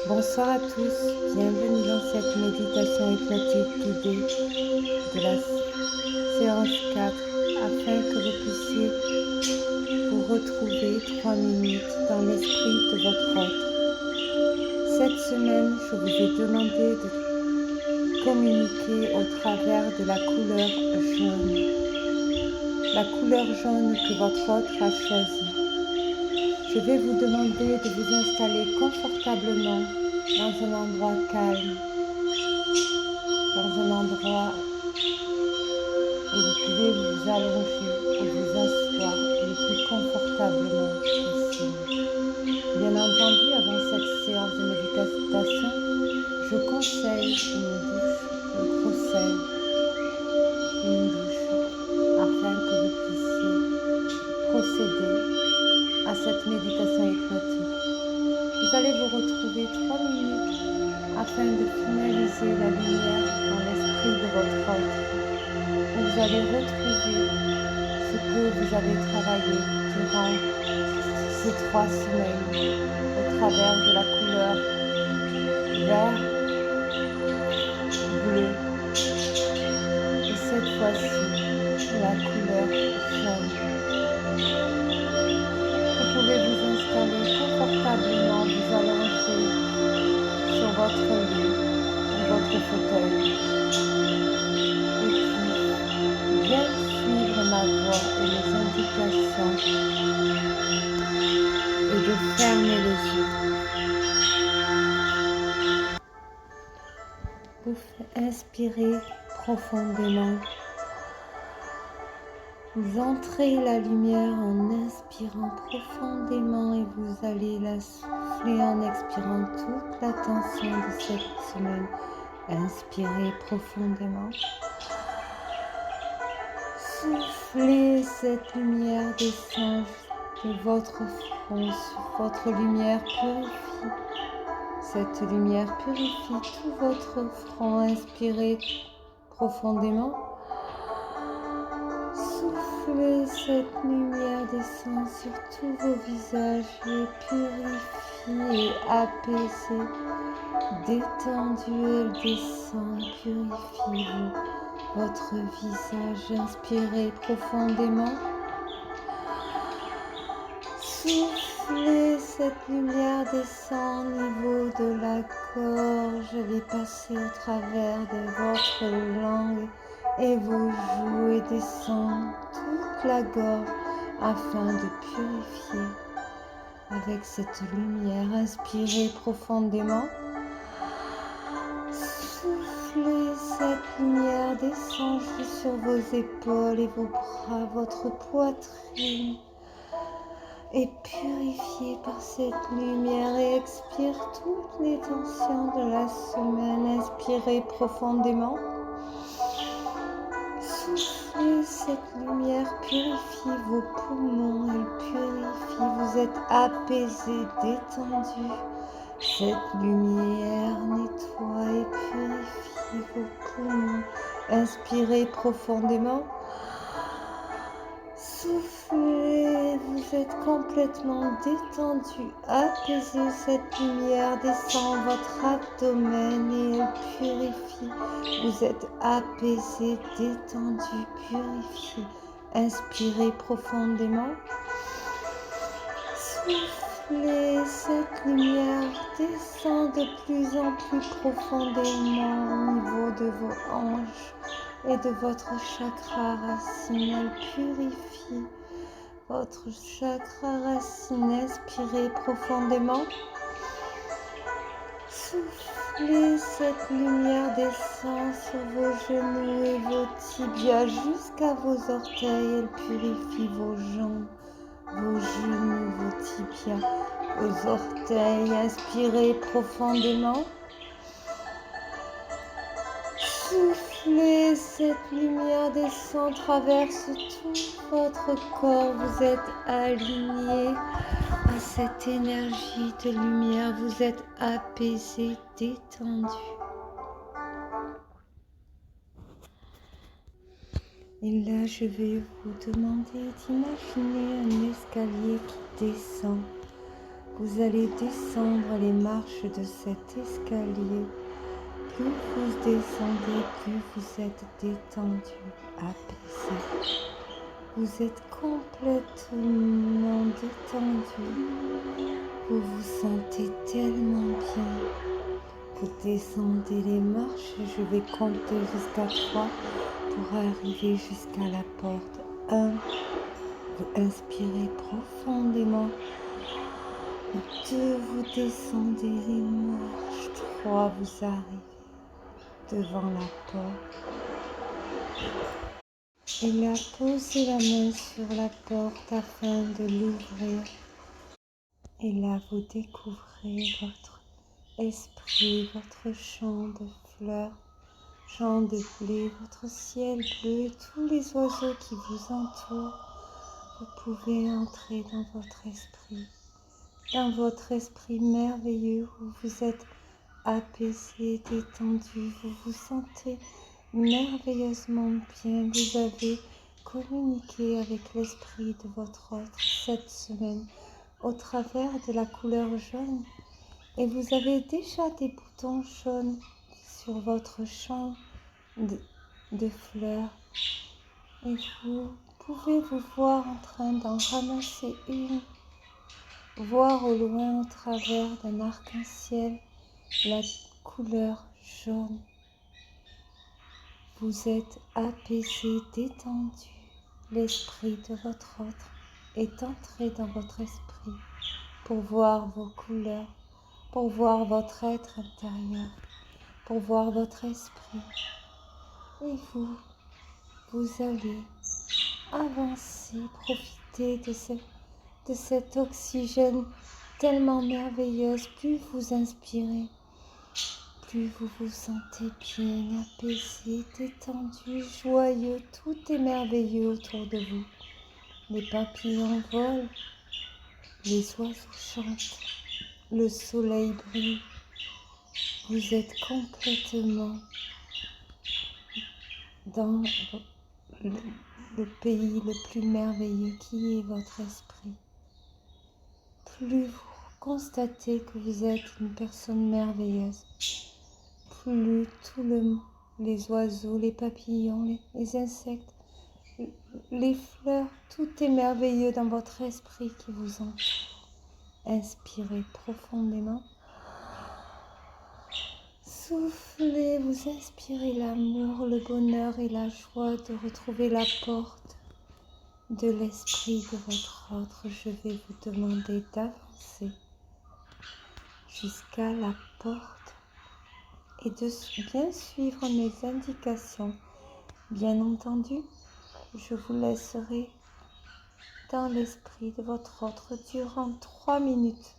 Bonsoir à tous, bienvenue dans cette méditation hypnotique guidée de la séance 4 afin que vous puissiez vous retrouver 3 minutes dans l'esprit de votre être. Cette semaine, je vous ai demandé de communiquer au travers de la couleur jaune. La couleur jaune que votre autre a choisie. Je vais vous demander de vous installer confortablement dans un endroit calme, dans un endroit où vous pouvez vous allonger ou vous asseoir le plus confortablement possible. Bien entendu, avant cette séance de méditation, je conseille une douche de gros sel, une douche afin que vous puissiez procéder à cette méditation hypnotique. Vous allez vous retrouver 3 minutes afin de finaliser la lumière dans l'esprit de votre être. Vous allez retrouver ce que vous avez travaillé durant ces 3 semaines au travers de la couleur vert, bleu et cette fois-ci la couleur jaune. Vous pouvez vous installer confortablement, vous allonger sur votre lit ou votre fauteuil et puis bien suivre ma voix et mes indications et de fermer les yeux. Vous inspirez profondément. Vous entrez la lumière en inspirant profondément et vous allez la souffler en expirant toute la tension de cette semaine. Inspirez profondément. Soufflez cette lumière descend de votre front. Votre lumière purifie. Cette lumière purifie tout votre front. Inspirez profondément. Soufflez cette lumière descend sur tous vos visages et purifie et apaisez. Détendue, elle descend et purifie votre visage. Inspirez profondément. Soufflez, cette lumière descend au niveau de la gorge. Elle est passée au travers de votre langue et vos joues et descend toute la gorge afin de purifier avec cette lumière. Inspirez profondément. Soufflez, cette lumière descend sur vos épaules et vos bras, votre poitrine. Et purifiez par cette lumière et expire toutes les tensions de la semaine. Inspirez profondément. Soufflez, cette lumière purifie vos poumons, elle purifie, vous êtes apaisé, détendu. Cette lumière nettoie et purifie vos poumons. Inspirez profondément. Soufflez, vous êtes complètement détendu, apaisé. Cette lumière descend votre abdomen et elle purifie. Vous êtes apaisé, détendu, purifié. Inspirez profondément. Soufflez, cette lumière descend de plus en plus profondément au niveau de vos hanches et de votre chakra racine. Elle purifie votre chakra racine. Inspirez profondément. Soufflez, cette lumière descend sur vos genoux et vos tibias jusqu'à vos orteils. Elle purifie vos jambes, vos genoux, vos tibias, vos orteils. Inspirez profondément. Soufflez, cette lumière descend, traverse tout votre corps. Vous êtes aligné à cette énergie de lumière. Vous êtes apaisé, détendu. Et là, je vais vous demander d'imaginer un escalier qui descend. Vous allez descendre les marches de cet escalier. Plus vous descendez, plus vous êtes détendu, apaisé. Vous êtes complètement détendu. Vous vous sentez tellement bien. Vous descendez les marches. Je vais compter jusqu'à 3 pour arriver jusqu'à la porte. 1. Vous inspirez profondément. 2. Vous descendez les marches. 3. Vous arrivez devant la porte. Et là, posez la main sur la porte afin de l'ouvrir. Et là, vous découvrez votre esprit, votre champ de fleurs, champ de blé, votre ciel bleu et tous les oiseaux qui vous entourent. Vous pouvez entrer dans votre esprit merveilleux où vous êtes apaisé, détendu, vous vous sentez merveilleusement bien. Vous avez communiqué avec l'esprit de votre hôte cette semaine au travers de la couleur jaune et vous avez déjà des boutons jaunes sur votre champ de fleurs et vous pouvez vous voir en train d'en ramasser une, voir au loin au travers d'un arc-en-ciel la couleur jaune. Vous êtes apaisé, détendu. L'esprit de votre hôte est entré dans votre esprit pour voir vos couleurs, pour voir votre être intérieur, pour voir votre esprit. Et vous allez avancer, profiter de cet oxygène tellement merveilleux. Plus vous inspirez, plus vous vous sentez bien, apaisé, détendu, joyeux. Tout est merveilleux autour de vous. Les papillons volent, les oiseaux chantent, le soleil brille. Vous êtes complètement dans le pays le plus merveilleux qui est votre esprit. Plus vous constatez que vous êtes une personne merveilleuse, plus les oiseaux, les papillons, les insectes, les fleurs, tout est merveilleux dans votre esprit qui vous entoure. Inspirez profondément. Soufflez, vous inspirez l'amour, le bonheur et la joie de retrouver la porte de l'esprit de votre autre. Je vais vous demander d'avancer jusqu'à la porte et de bien suivre mes indications. Bien entendu, je vous laisserai dans l'esprit de votre autre durant 3 minutes.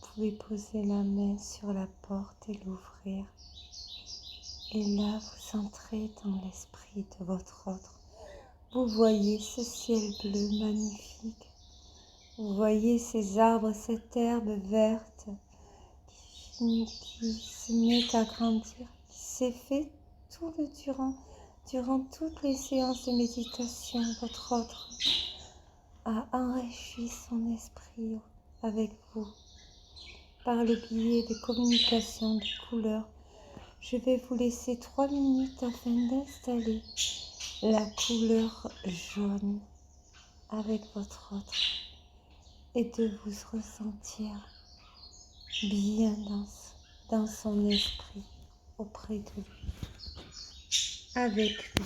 Vous pouvez poser la main sur la porte et l'ouvrir. Et là, vous entrez dans l'esprit de votre autre. Vous voyez ce ciel bleu magnifique. Vous voyez ces arbres, cette herbe verte qui se met à grandir, qui s'est fait durant toutes les séances de méditation. Votre autre a enrichi son esprit avec vous par le biais de communication de couleurs. Je vais vous laisser 3 minutes afin d'installer la couleur jaune avec votre autre et de vous ressentir bien dans son esprit, auprès de lui, avec lui.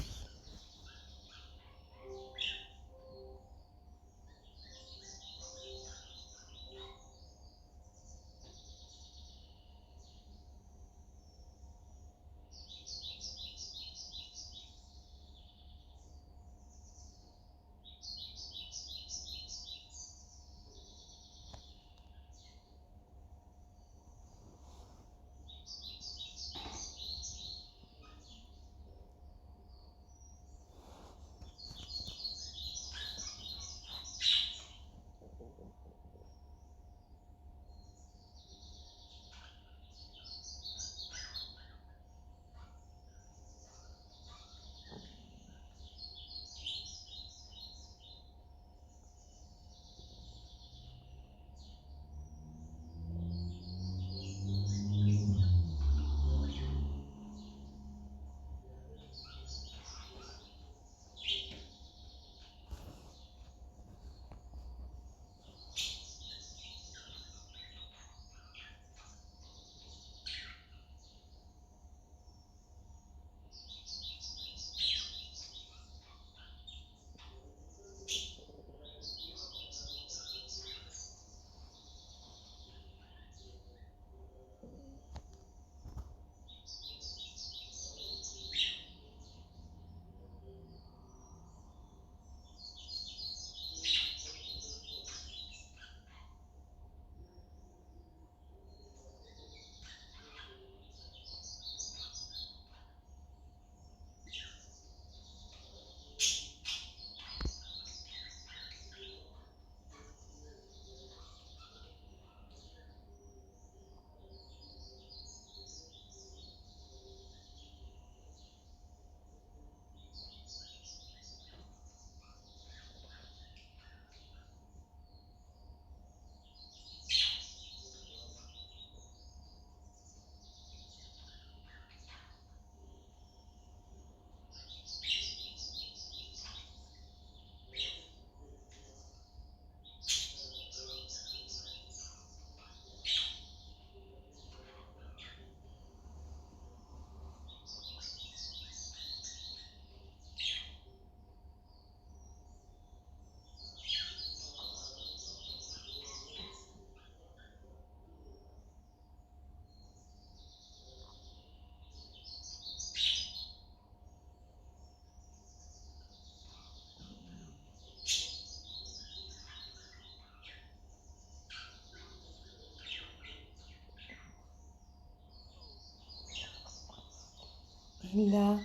Là,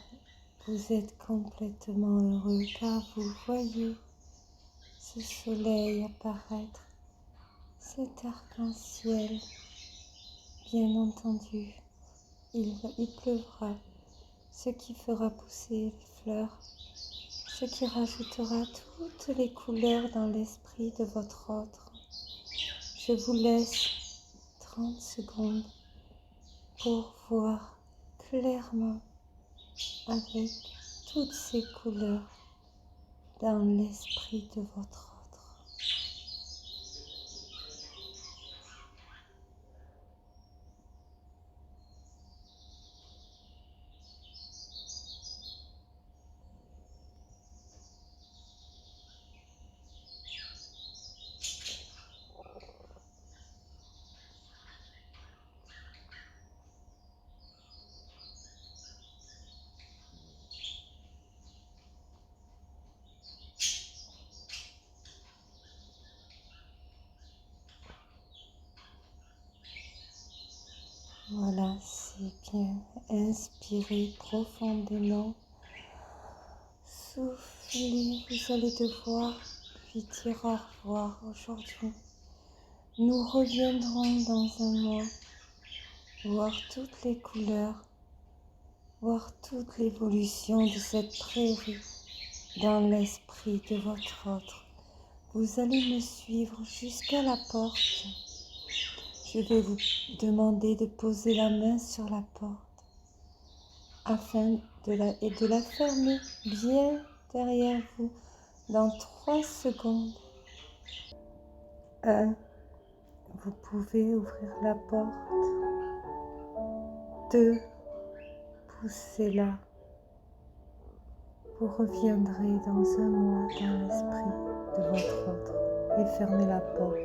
vous êtes complètement heureux car vous voyez ce soleil apparaître, cet arc-en-ciel. Bien entendu, il pleuvra, ce qui fera pousser les fleurs, ce qui rajoutera toutes les couleurs dans l'esprit de votre autre. Je vous laisse 30 secondes pour voir clairement avec toutes ces couleurs dans l'esprit de votre autre. Voilà, c'est bien. Inspirez profondément. Soufflez, vous allez devoir lui dire au revoir aujourd'hui. Nous reviendrons dans un mois, voir toutes les couleurs, voir toute l'évolution de cette prairie dans l'esprit de votre autre. Vous allez me suivre jusqu'à la porte. Je vais vous demander de poser la main sur la porte afin de la fermer bien derrière vous dans 3 secondes. 1. Vous pouvez ouvrir la porte. 2. Poussez-la. Vous reviendrez dans un mois dans l'esprit de votre autre et fermez la porte.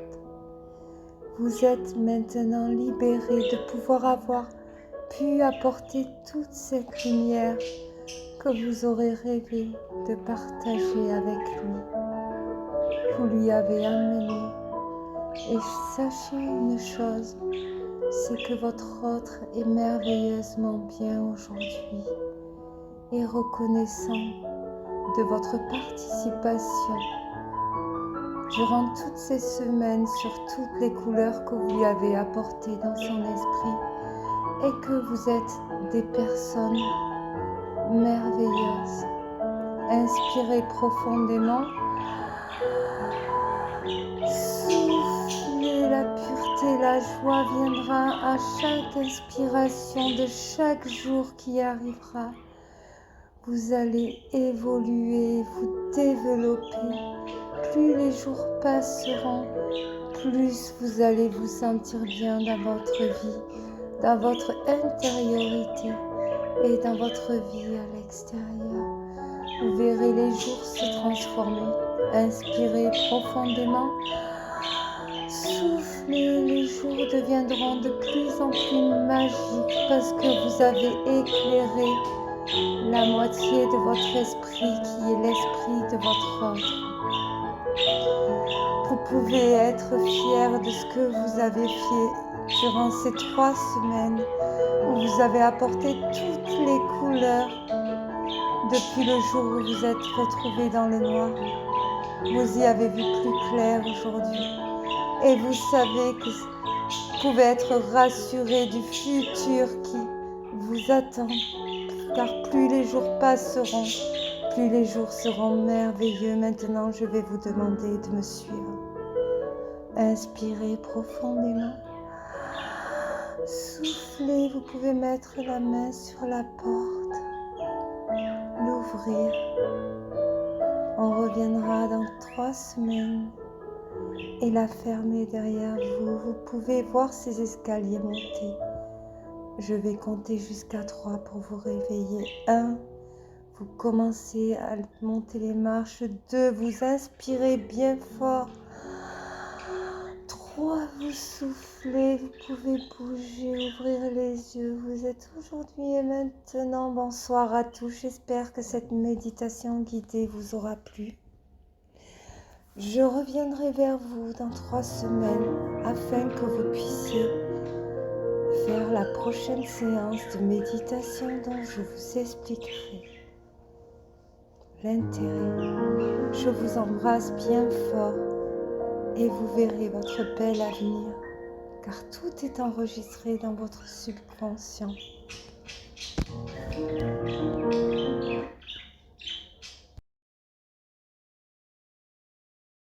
Vous êtes maintenant libéré de pouvoir avoir pu apporter toute cette lumière que vous aurez rêvé de partager avec lui. Vous lui avez amené. Et sachez une chose, c'est que votre autre est merveilleusement bien aujourd'hui et reconnaissant de votre participation durant toutes ces semaines sur toutes les couleurs que vous lui avez apportées dans son esprit et que vous êtes des personnes merveilleuses. Inspirez profondément. Soufflez, la pureté, la joie viendra à chaque inspiration de chaque jour qui arrivera. Vous allez évoluer, vous développer. Plus les jours passeront, plus vous allez vous sentir bien dans votre vie, dans votre intériorité et dans votre vie à l'extérieur. Vous verrez les jours se transformer. Inspirez profondément. Soufflez, les jours deviendront de plus en plus magiques parce que vous avez éclairé la moitié de votre esprit qui est l'esprit de votre autre. Vous pouvez être fier de ce que vous avez fait durant ces 3 semaines où vous avez apporté toutes les couleurs depuis le jour où vous êtes retrouvés dans le noir. Vous y avez vu plus clair aujourd'hui et vous savez que vous pouvez être rassuré du futur qui vous attend, car plus les jours passeront, plus les jours seront merveilleux. Maintenant, je vais vous demander de me suivre. Inspirez profondément. Soufflez, vous pouvez mettre la main sur la porte, l'ouvrir. On reviendra dans 3 semaines et la fermer derrière vous. Vous pouvez voir ces escaliers monter. Je vais compter jusqu'à 3 pour vous réveiller. 1, vous commencez à monter les marches. 2, vous inspirez bien fort. 3, vous soufflez, vous pouvez bouger, ouvrir les yeux. Vous êtes aujourd'hui et maintenant. Bonsoir à tous. J'espère que cette méditation guidée vous aura plu. Je reviendrai vers vous dans 3 semaines afin que vous puissiez vers la prochaine séance de méditation dont je vous expliquerai l'intérêt. Je vous embrasse bien fort et vous verrez votre bel avenir, car tout est enregistré dans votre subconscient.